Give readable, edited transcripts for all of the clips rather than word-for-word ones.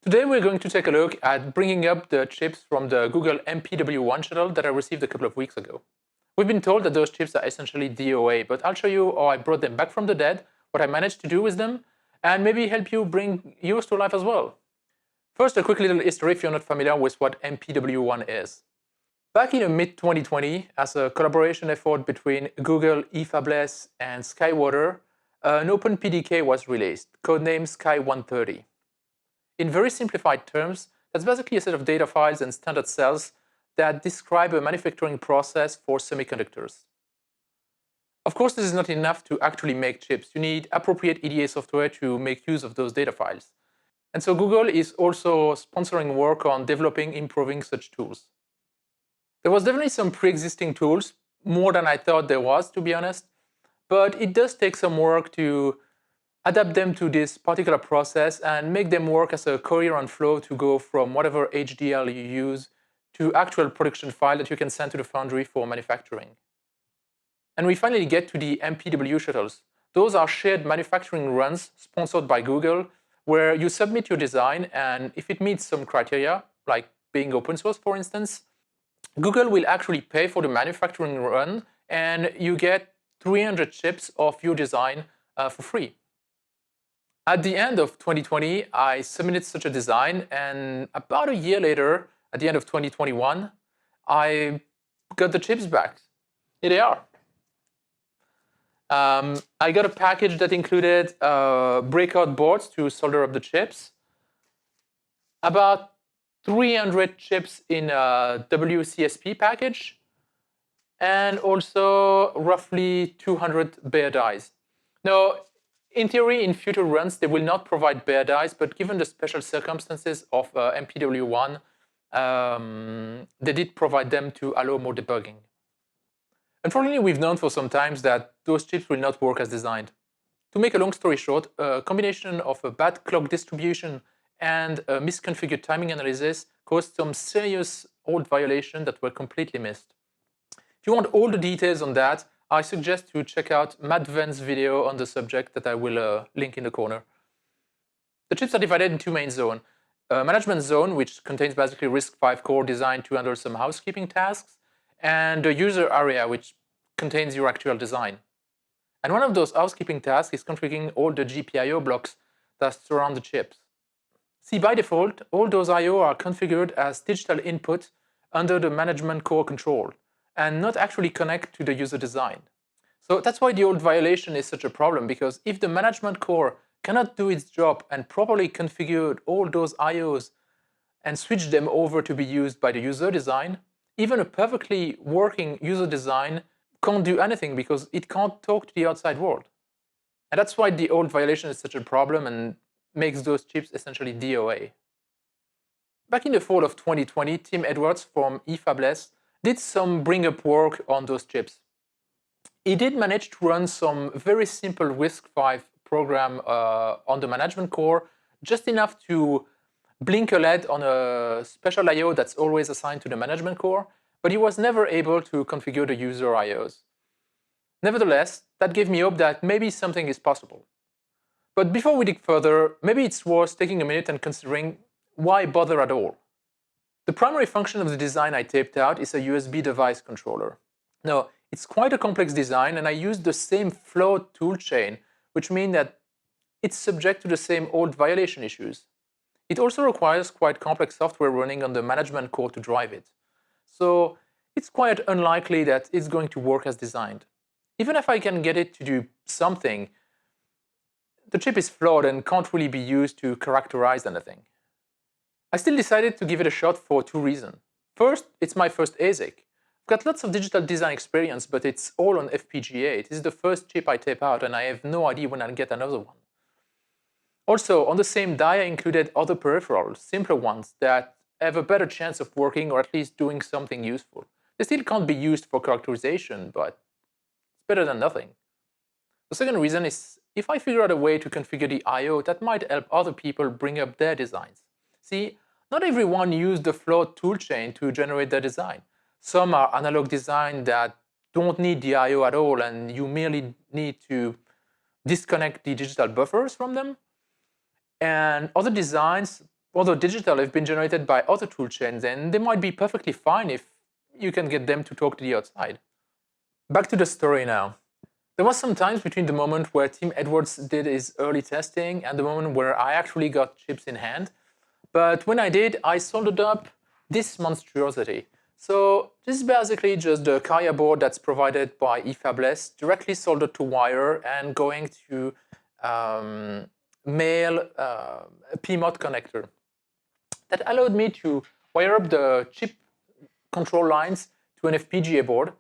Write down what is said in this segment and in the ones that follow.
Today we're going to take a look at bringing up the chips from the Google MPW-1 shuttle that I received a couple of weeks ago. We've been told that those chips are essentially DOA, but I'll show you how I brought them back from the dead, what I managed to do with them, and maybe help you bring yours to life as well. First, a quick little history if you're not familiar with what MPW-1 is. Back in mid-2020, as a collaboration effort between Google, eFabless, and Skywater, an open PDK was released, codenamed Sky130. In very simplified terms, that's basically a set of data files and standard cells that describe a manufacturing process for semiconductors. Of course, this is not enough to actually make chips. You need appropriate EDA software to make use of those data files. And so Google is also sponsoring work on developing, improving such tools. There was definitely some pre-existing tools, more than I thought there was, to be honest, but it does take some work to adapt them to this particular process and make them work as a coherent flow to go from whatever HDL you use to actual production file that you can send to the foundry for manufacturing. And we finally get to the MPW shuttles. Those are shared manufacturing runs sponsored by Google, where you submit your design, and if it meets some criteria, like being open source, for instance, Google will actually pay for the manufacturing run, and you get 300 chips of your design for free. At the end of 2020, I submitted such a design, and about a year later, at the end of 2021, I got the chips back. Here they are. I got a package that included breakout boards to solder up the chips, about 300 chips in a WCSP package, and also roughly 200 bare dies. Now, in theory, in future runs, they will not provide bare dies, but given the special circumstances of MPW-1, they did provide them to allow more debugging. Unfortunately, we've known for some time that those chips will not work as designed. To make a long story short, a combination of a bad clock distribution and a misconfigured timing analysis caused some serious old violations that were completely missed. If you want all the details on that, I suggest you check out Matt Venn's video on the subject that I will link in the corner. The chips are divided in two main zones. A management zone, which contains basically RISC-V core designed to handle some housekeeping tasks, and a user area, which contains your actual design. And one of those housekeeping tasks is configuring all the GPIO blocks that surround the chips. See, by default, all those I/O are configured as digital input under the management core control, and not actually connect to the user design. So that's why the old violation is such a problem, because if the management core cannot do its job and properly configure all those I/Os and switch them over to be used by the user design, even a perfectly working user design can't do anything because it can't talk to the outside world. And that's why the old violation is such a problem and makes those chips essentially DOA. Back in the fall of 2020, Tim Edwards from eFabless did some bring-up work on those chips. He did manage to run some very simple RISC-V program on the management core, just enough to blink a LED on a special I/O that's always assigned to the management core, but he was never able to configure the user I/Os. Nevertheless, that gave me hope that maybe something is possible. But before we dig further, maybe it's worth taking a minute and considering why bother at all. The primary function of the design I taped out is a USB device controller. Now, it's quite a complex design, and I used the same flow toolchain, which means that it's subject to the same old violation issues. It also requires quite complex software running on the management core to drive it. So it's quite unlikely that it's going to work as designed. Even if I can get it to do something, the chip is flawed and can't really be used to characterize anything. I still decided to give it a shot for two reasons. First, it's my first ASIC. I've got lots of digital design experience, but it's all on FPGA. This is the first chip I tape out, and I have no idea when I'll get another one. Also, on the same die, I included other peripherals, simpler ones, that have a better chance of working or at least doing something useful. They still can't be used for characterization, but it's better than nothing. The second reason is, if I figure out a way to configure the I/O, that might help other people bring up their designs. See, not everyone used the flow toolchain to generate their design. Some are analog design that don't need the I/O at all, and you merely need to disconnect the digital buffers from them. And other designs although digital, have been generated by other toolchains, and they might be perfectly fine if you can get them to talk to the outside. Back to the story now. There was some time between the moment where Tim Edwards did his early testing and the moment where I actually got chips in hand. But when I did, I soldered up this monstrosity. So this is basically just the carrier board that's provided by eFabless, directly soldered to wire and going to male PMOD connector. That allowed me to wire up the chip control lines to an FPGA board,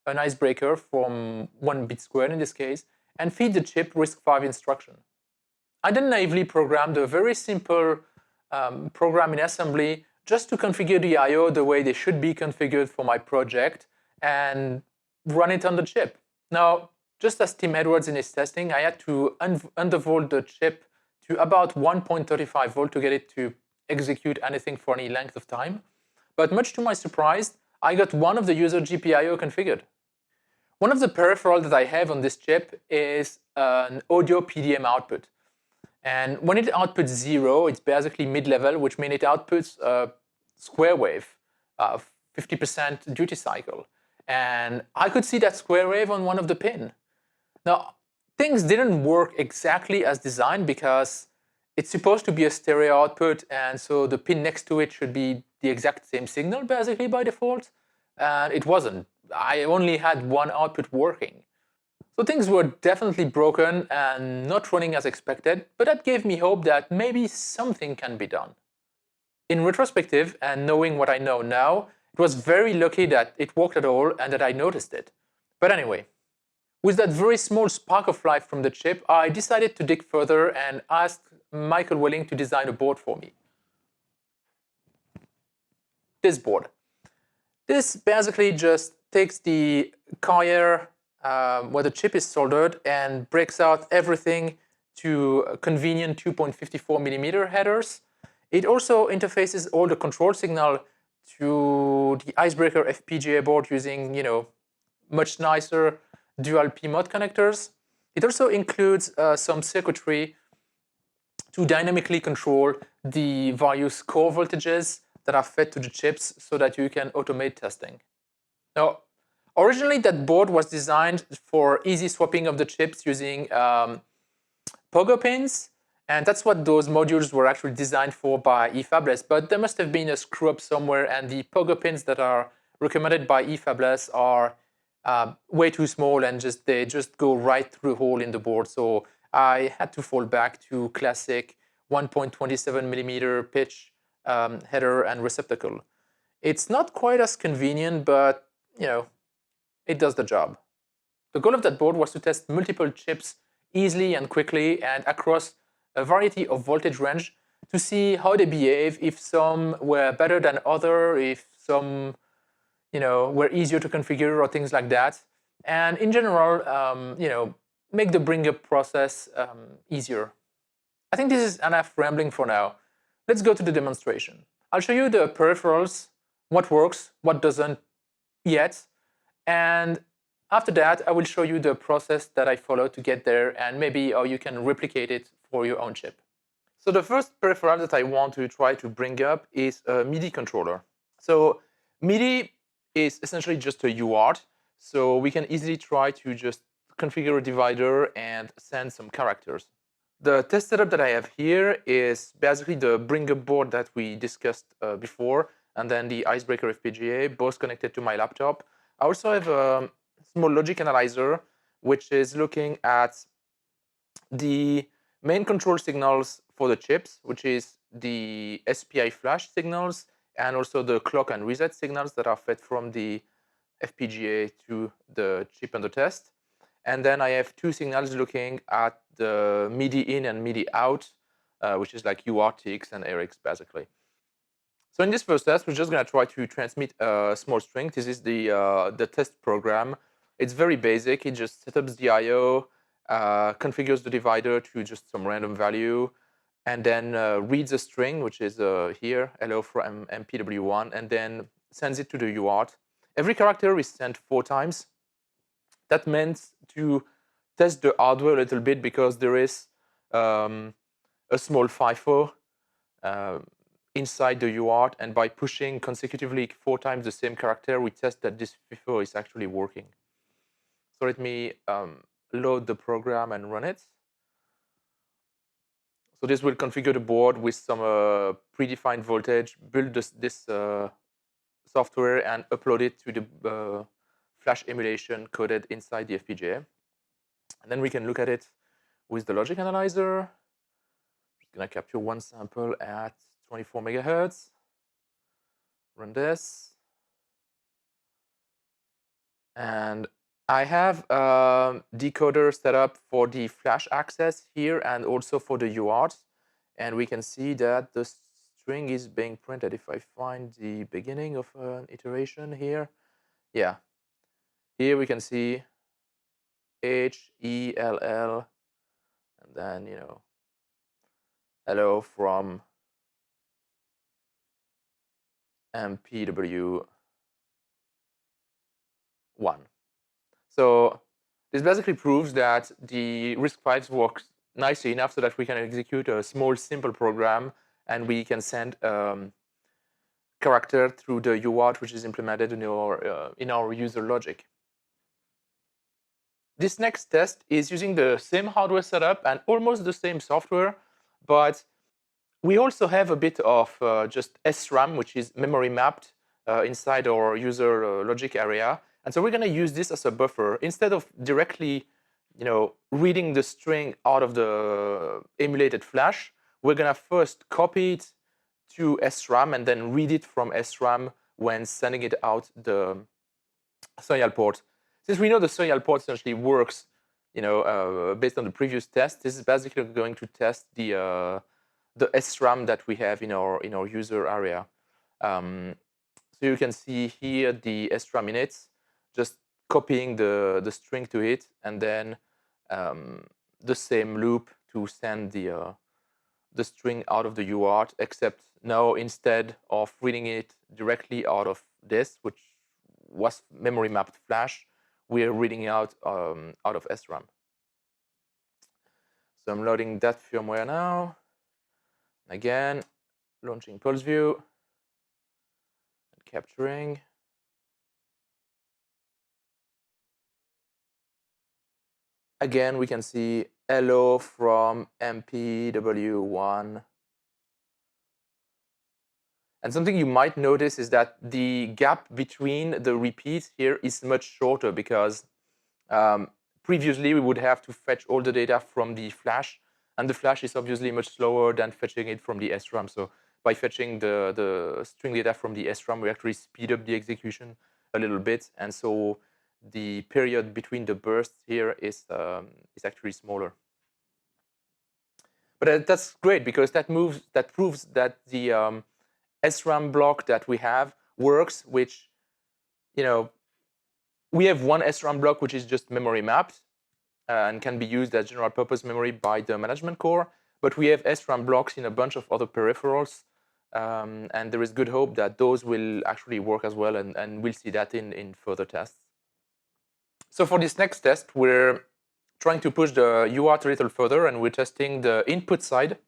an icebreaker from 1 bit squared in this case, and feed the chip RISC-V instruction. I then naively programmed a very simple program in assembly just to configure the I/O the way they should be configured for my project and run it on the chip. Now, just as Tim Edwards in his testing, I had to undervolt the chip to about 1.35 volt to get it to execute anything for any length of time. But much to my surprise, I got one of the user GPIO configured. One of the peripherals that I have on this chip is an audio PDM output. And when it outputs 0, it's basically mid-level, which means it outputs a square wave, 50% duty cycle. And I could see that square wave on one of the pins. Now, things didn't work exactly as designed because it's supposed to be a stereo output, and so the pin next to it should be the exact same signal, basically, by default. And it wasn't. I only had one output working. So things were definitely broken and not running as expected, but that gave me hope that maybe something can be done. In retrospective, and knowing what I know now, it was very lucky that it worked at all and that I noticed it. But anyway, with that very small spark of life from the chip, I decided to dig further and asked Michael Welling to design a board for me. This board. This basically just takes the carrier where the chip is soldered and breaks out everything to convenient 2.54 millimeter headers. It also interfaces all the control signal to the icebreaker FPGA board using, much nicer dual PMOD connectors. It also includes some circuitry to dynamically control the various core voltages that are fed to the chips so that you can automate testing. Now, originally that board was designed for easy swapping of the chips using pogo pins, and that's what those modules were actually designed for by eFabless, but there must have been a screw up somewhere, and the pogo pins that are recommended by eFabless are way too small and they just go right through a hole in the board. So I had to fall back to classic 1.27 millimeter pitch header and receptacle. It's not quite as convenient, but it does the job. The goal of that board was to test multiple chips easily and quickly and across a variety of voltage range to see how they behave, if some were better than others, if some were easier to configure or things like that. And in general, make the bring-up process easier. I think this is enough rambling for now. Let's go to the demonstration. I'll show you the peripherals, what works, what doesn't yet, and after that, I will show you the process that I followed to get there and maybe how you can replicate it for your own chip. So the first peripheral that I want to try to bring up is a Midi controller. So Midi is essentially just a UART, so we can easily try to just configure a divider and send some characters. The test setup that I have here is basically the bring-up board that we discussed before, and then the icebreaker FPGA, both connected to my laptop. I also have a small logic analyzer, which is looking at the main control signals for the chips, which is the SPI flash signals, and also the clock and reset signals that are fed from the FPGA to the chip under test. And then I have two signals looking at the MIDI in and MIDI out, which is like UARTX and ARX, basically. So in this first test, we're just going to try to transmit a small string. This is the test program. It's very basic. It just setups the I/O, configures the divider to just some random value, and then reads a string, which is here, hello from MPW-1, and then sends it to the UART. Every character is sent 4 times. That meant to test the hardware a little bit because there is a small FIFO inside the UART, and by pushing consecutively 4 times the same character, we test that this FIFO is actually working. So let me load the program and run it. So this will configure the board with some predefined voltage, build this software, and upload it to the flash emulation coded inside the FPGA. And then we can look at it with the logic analyzer. I'm going to capture one sample at 24 megahertz. Run this. And I have a decoder set up for the flash access here and also for the UART. And we can see that the string is being printed. If I find the beginning of an iteration here, yeah. Here we can see HELL, and then, hello from MPW-1. So this basically proves that the RISC-V works nicely enough so that we can execute a small, simple program, and we can send character through the UART, which is implemented in our user logic. This next test is using the same hardware setup and almost the same software, but we also have a bit of just SRAM, which is memory mapped inside our user logic area. And so we're going to use this as a buffer. Instead of directly reading the string out of the emulated flash, we're going to first copy it to SRAM and then read it from SRAM when sending it out the serial port. Since we know the serial port essentially works, based on the previous test, this is basically going to test the SRAM that we have in our user area. So you can see here the SRAM init, just copying the string to it, and then the same loop to send the string out of the UART, except now instead of reading it directly out of this, which was memory mapped flash, we're reading out of SRAM. So I'm loading that firmware now. Again, launching PulseView and capturing. Again, we can see hello from MPW-1. And something you might notice is that the gap between the repeats here is much shorter because previously we would have to fetch all the data from the flash, and the flash is obviously much slower than fetching it from the SRAM. So by fetching the string data from the SRAM, we actually speed up the execution a little bit, and so the period between the bursts here is actually smaller. But that's great because that proves that the SRAM block that we have works, which, we have one SRAM block which is just memory mapped and can be used as general purpose memory by the management core, but we have SRAM blocks in a bunch of other peripherals, and there is good hope that those will actually work as well, and we'll see that in further tests. So for this next test, we're trying to push the UART a little further, and we're testing the input side.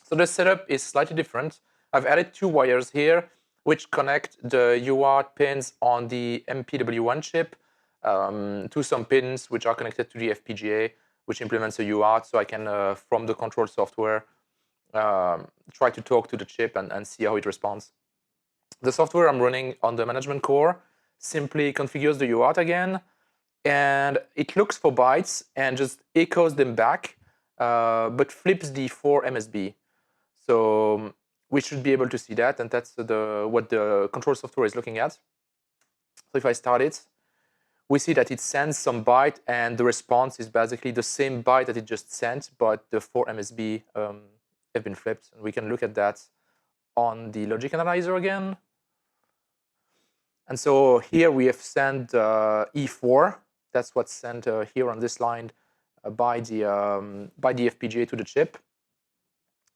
So the setup is slightly different. I've added 2 wires here, which connect the UART pins on the MPW-1 chip to some pins which are connected to the FPGA, which implements a UART, so I can, from the control software, try to talk to the chip and see how it responds. The software I'm running on the management core simply configures the UART again, and it looks for bytes and just echoes them back, but flips the 4 MSB. So we should be able to see that, and that's what the control software is looking at. So if I start it, we see that it sends some byte, and the response is basically the same byte that it just sent, but the 4 MSB have been flipped. And we can look at that on the logic analyzer again. And so here we have sent E4. That's what's sent here on this line by the FPGA to the chip.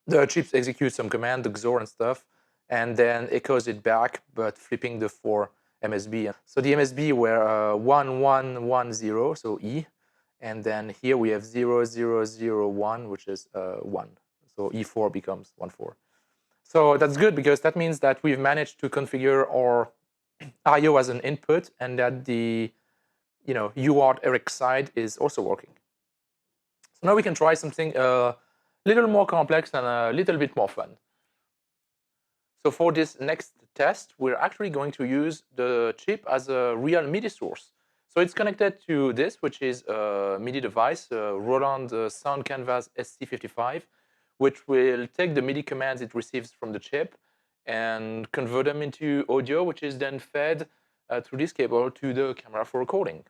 The chip executes some command, the XOR and stuff, and then echoes it back, but flipping the 4 MSB. So the MSB were 1110, so E, and then here we have 0001, which is 1. So E4 becomes 14. So that's good because that means that we've managed to configure our I/O as an input, and that the UART Eric side is also working. So now we can try something a little more complex and a little bit more fun. So for this next test, we're actually going to use the chip as a real MIDI source. So it's connected to this, which is a MIDI device, a Roland Sound Canvas SC55, which will take the MIDI commands it receives from the chip and convert them into audio, which is then fed through this cable to the camera for recording.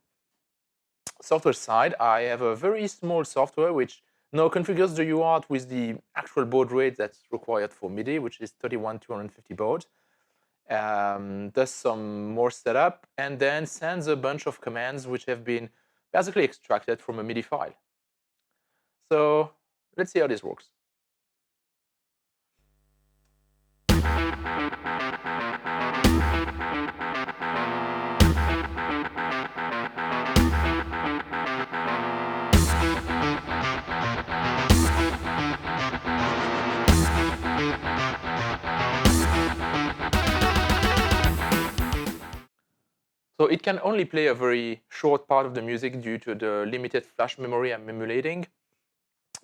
Software side, I have a very small software which now configures the UART with the actual baud rate that's required for MIDI, which is 31250 baud. Does some more setup, and then sends a bunch of commands which have been basically extracted from a MIDI file. So let's see how this works. So it can only play a very short part of the music due to the limited flash memory I'm emulating.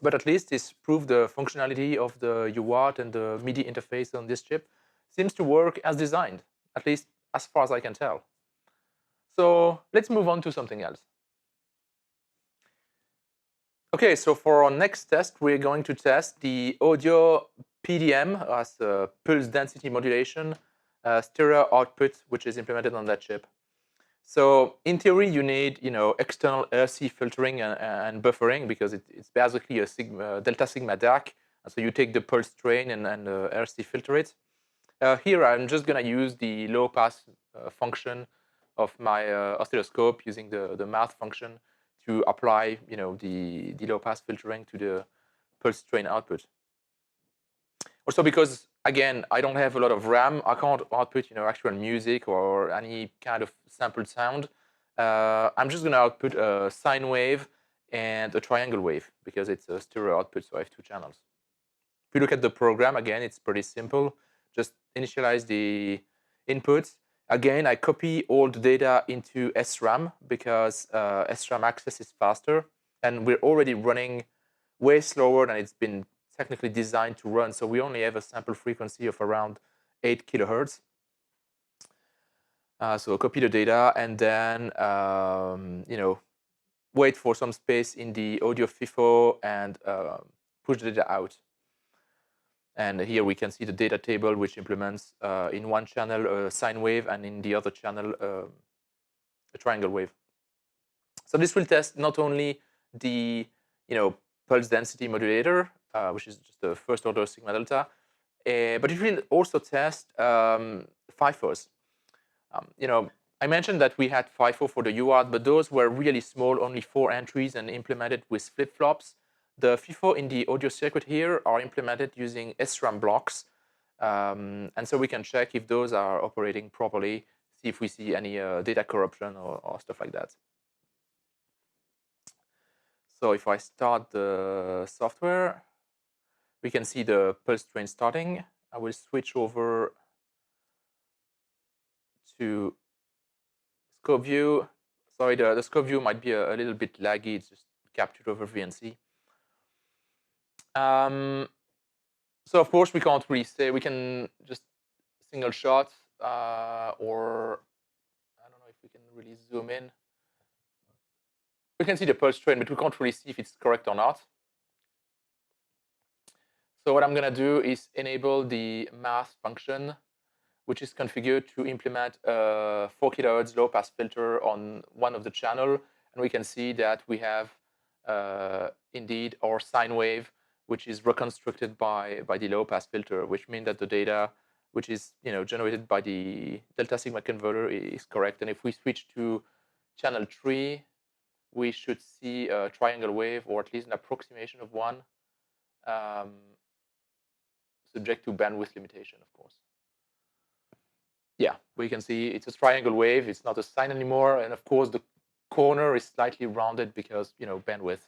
But at least this proved the functionality of the UART and the MIDI interface on this chip seems to work as designed, at least as far as I can tell. So let's move on to something else. Okay, so for our next test, we're going to test the audio PDM as pulse density modulation stereo output, which is implemented on that chip. So in theory, you need external RC filtering and buffering because it's basically a delta sigma DAC. So you take the pulse train and RC filter it. Here, I'm just going to use the low pass function of my oscilloscope using the math function to apply the low pass filtering to the pulse train output. Also because, again, I don't have a lot of RAM, I can't output actual music or any kind of sampled sound. I'm just going to output a sine wave and a triangle wave because it's a stereo output, so I have two channels. If you look at the program, again, it's pretty simple. Just initialize the inputs. Again, I copy all the data into SRAM because SRAM access is faster, and we're already running way slower than it's been technically designed to run. So we only have a sample frequency of around 8 kilohertz. So copy the data and then wait for some space in the audio FIFO and push the data out. And here we can see the data table, which implements in one channel a sine wave and in the other channel a triangle wave. So this will test not only the pulse density modulator, which is just the first order sigma delta, but it will also test FIFOs. I mentioned that we had FIFO for the UART, but those were really small, only 4 entries and implemented with flip-flops. The FIFO in the audio circuit here are implemented using SRAM blocks. And so we can check if those are operating properly, see if we see any data corruption or stuff like that. So if I start the software, we can see the pulse train starting. I will switch over to scope view. Sorry, the scope view might be a little bit laggy. It's just captured over VNC. So of course we can't really say, we can just single shot or I don't know if we can really zoom in. We can see the pulse train, but we can't really see if it's correct or not. So what I'm going to do is enable the math function, which is configured to implement a 4 kHz low pass filter on one of the channel. And we can see that we have indeed our sine wave, which is reconstructed by the low pass filter, which means that the data which is generated by the delta sigma converter is correct. And if we switch to channel 3, we should see a triangle wave, or at least an approximation of one, subject to bandwidth limitation, of course. Yeah, we can see it's a triangle wave. It's not a sine anymore, and of course the corner is slightly rounded because bandwidth.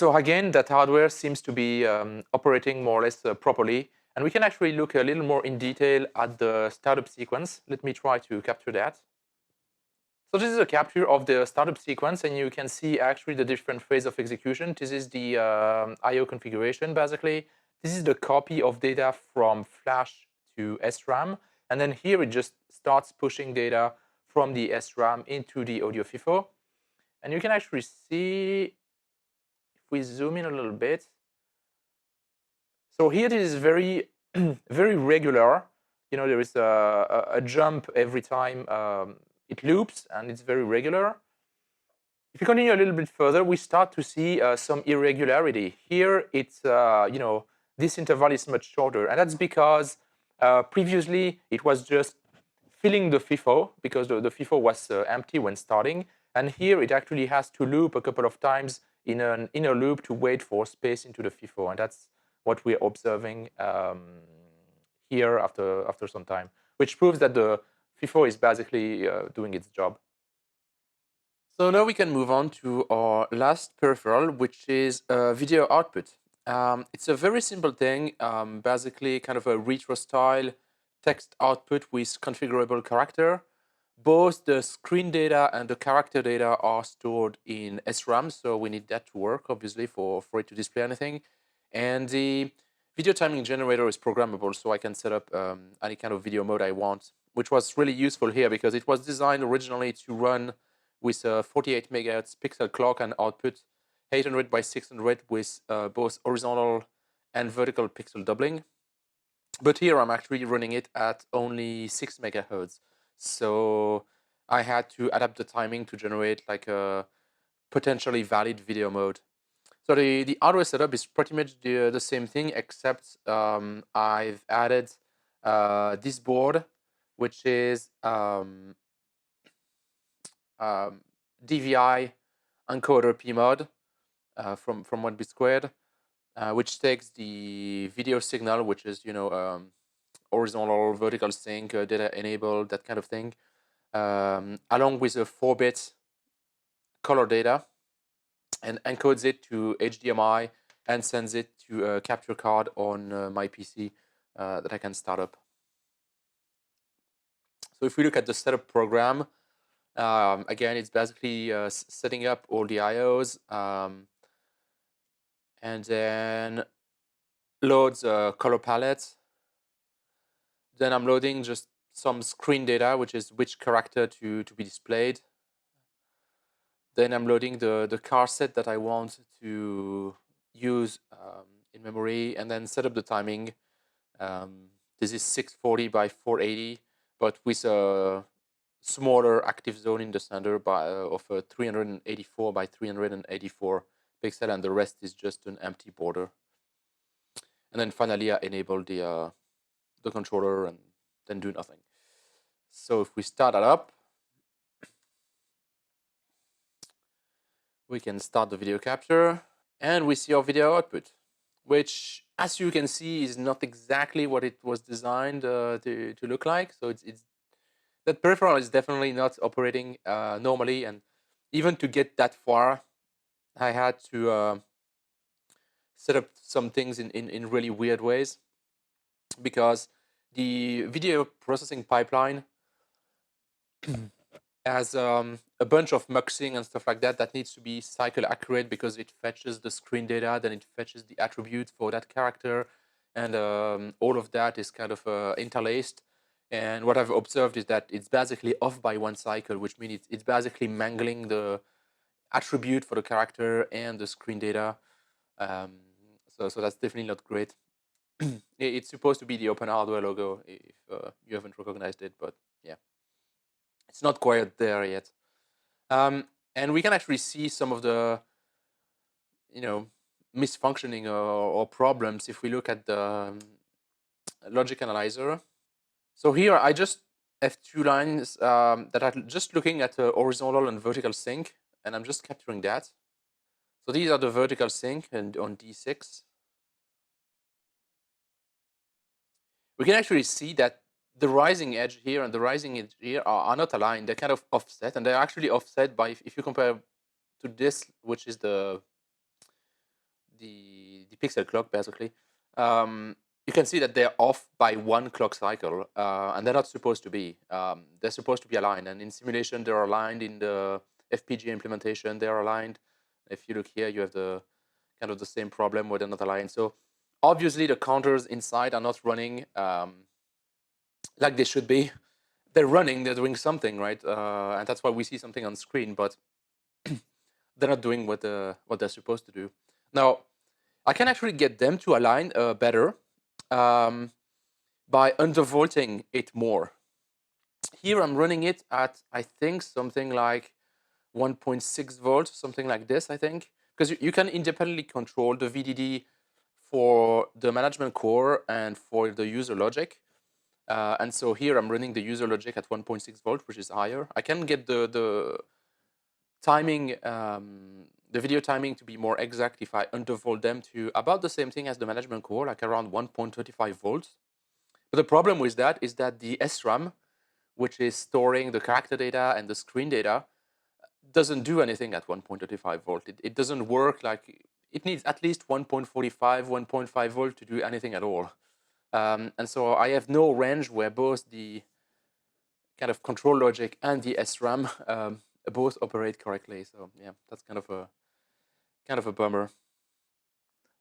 So again, that hardware seems to be operating more or less properly. And we can actually look a little more in detail at the startup sequence. Let me try to capture that. So this is a capture of the startup sequence, and you can see actually the different phase of execution. This is the I/O configuration, basically. This is the copy of data from flash to SRAM. And then here it just starts pushing data from the SRAM into the audio FIFO. And you can actually see, if we zoom in a little bit, so here it is very, very regular. There is a jump every time it loops, and it's very regular. If you continue a little bit further, we start to see some irregularity. Here, it's this interval is much shorter, and that's because previously it was just filling the FIFO because the FIFO was empty when starting, and here it actually has to loop a couple of times in an inner loop to wait for space into the FIFO, and that's what we're observing here after some time, which proves that the FIFO is basically doing its job. So now we can move on to our last peripheral, which is video output. It's a very simple thing, basically kind of a retro style text output with configurable character. Both the screen data and the character data are stored in SRAM, so we need that to work, obviously, for it to display anything. And the video timing generator is programmable, so I can set up any kind of video mode I want, which was really useful here because it was designed originally to run with a 48 megahertz pixel clock and output 800 by 600 with both horizontal and vertical pixel doubling. But here I'm actually running it at only 6 megahertz. So I had to adapt the timing to generate like a potentially valid video mode. So the hardware setup is pretty much the same thing, except I've added this board, which is DVI encoder PMOD from 1 bit squared, which takes the video signal, which is horizontal, vertical sync, data enabled, that kind of thing, along with a 4-bit color data, and encodes it to HDMI and sends it to a capture card on my PC that I can start up. So if we look at the setup program, again, it's basically setting up all the IOs, and then loads a color palette. Then I'm loading just some screen data, which is which character to be displayed. Then I'm loading the car set that I want to use in memory, and then set up the timing. This is 640 by 480, but with a smaller active zone in the center of 384 by 384 pixel, and the rest is just an empty border. And then finally, I enable the controller and then do nothing. So if we start that up, we can start the video capture, and we see our video output, which, as you can see, is not exactly what it was designed to look like. So it's that peripheral is definitely not operating normally, and even to get that far, I had to set up some things in really weird ways, because the video processing pipeline has a bunch of muxing and stuff like that that needs to be cycle accurate, because it fetches the screen data, then it fetches the attributes for that character, and all of that is kind of interlaced. And what I've observed is that it's basically off by 1 cycle, which means it's basically mangling the attribute for the character and the screen data. So that's definitely not great. It's supposed to be the open hardware logo, if you haven't recognized it, but yeah, it's not quite there yet. And we can actually see some of the misfunctioning or problems if we look at the logic analyzer. So here I just have 2 lines that are just looking at the horizontal and vertical sync, and I'm just capturing that. So these are the vertical sync and on D6. We can actually see that the rising edge here and the rising edge here are not aligned. They're kind of offset, and they're actually offset by, if you compare to this, which is the the pixel clock, basically, you can see that they're off by 1 clock cycle, and they're not supposed to be. They're supposed to be aligned, and in simulation, they're aligned. In the FPGA implementation, they're aligned. If you look here, you have the kind of the same problem where they're not aligned. So obviously, the counters inside are not running like they should be. They're running, they're doing something, right? And that's why we see something on screen, but they're not doing what they're supposed to do. Now, I can actually get them to align better by undervolting it more. Here I'm running it at, I think, something like 1.6 volts, something like this, I think, because you can independently control the VDD for the management core and for the user logic. And so here I'm running the user logic at 1.6 volt, which is higher. I can get the timing, the video timing to be more exact if I undervolt them to about the same thing as the management core, like around 1.35 volts. But the problem with that is that the SRAM, which is storing the character data and the screen data, doesn't do anything at 1.35 volt. It doesn't work. Like, it needs at least 1.45, 1.5 volt to do anything at all. And so I have no range where both the kind of control logic and the SRAM both operate correctly. So yeah, that's kind of a bummer.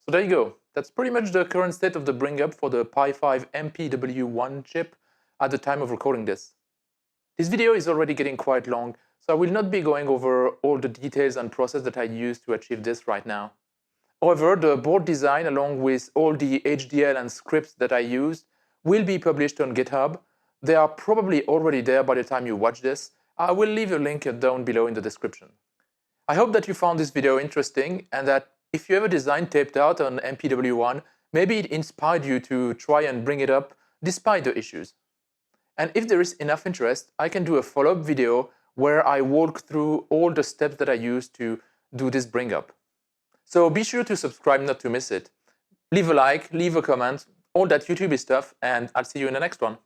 So there you go. That's pretty much the current state of the bring up for the PyFive MPW-1 chip at the time of recording this. This video is already getting quite long, so I will not be going over all the details and process that I used to achieve this right now. However, the board design, along with all the HDL and scripts that I used, will be published on GitHub. They are probably already there by the time you watch this. I will leave a link down below in the description. I hope that you found this video interesting, and that if you have a design taped out on MPW-1, maybe it inspired you to try and bring it up despite the issues. And if there is enough interest, I can do a follow-up video where I walk through all the steps that I used to do this bring up. So be sure to subscribe not to miss it. Leave a like, leave a comment, all that YouTube stuff, and I'll see you in the next one.